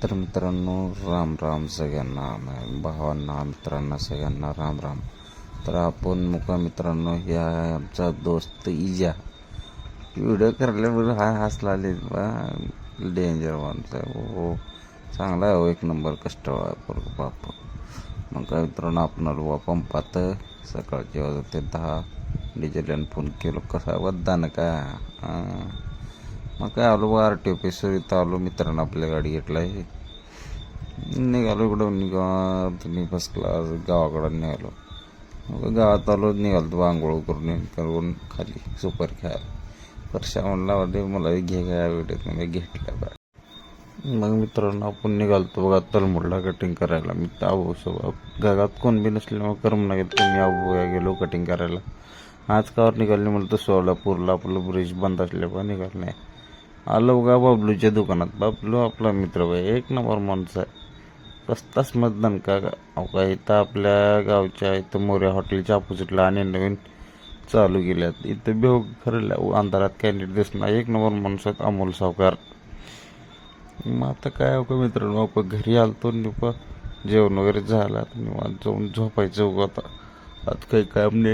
तर मित्रांनो, राम राम सगळ्यांना, भावांना, मित्रांना सगळ्यांना राम राम. तर आपण मुका मित्रांनो, हे आहे आमचा दोस्त इजा. व्हिडिओ करायला हा हसला डेंजर माणूस आहे हो. चांगला आहे हो, एक नंबर कष्ट बाप. मग काय मित्रांनो, आपण आलो पंपात सकाळचे वाजते 10. डिझेल फोन केलो कसा वद्दानं का. मग काय आलो आर टी ऑफिसवर इथं आलो मित्रांनो, आपल्या गाडी घेतला आहे. निघालो इकडं तुम्ही फर्स्ट क्लास गावाकडं निघालो. मग गावात आलो, निघालो आंघोळ करून खाली सुपर खायला. परशा म्हणला वाटते मला घे काय भेटत नाही, घेतला बा. मग मित्रांनो, आपण निघालतो बघा तलमुडला कटिंग करायला. मी आबू सोबत घरात कोण बी नसल्यामुळे करम ना गेलं, मी आबूया गेलो कटिंग करायला. आज कावर निघाले म्हणलं तर सोलापूरला आपलं ब्रिज बंद असल्यामुळे निघालं नाही. आलो बघा बाबलूच्या दुकानात. बाबलू आपला मित्र बाई, एक नंबर माणूस आहे. रस्ताच मतदान का का इथं आपल्या गावच्या इथं मोऱ्या हॉटेलच्या ऑपोजिटला आणि नवीन चालू केल्यात. इथं बेव खरं अंधारात कॅन्डिडेट दिसणार. एक नंबर माणूस आहेत अमोल सावकार. मग आता काय का मित्रांनो, आपण घरी आलतो जेवण वगैरे झालं, आता निवांत जाऊन झोपायचं आता काही काम नाही.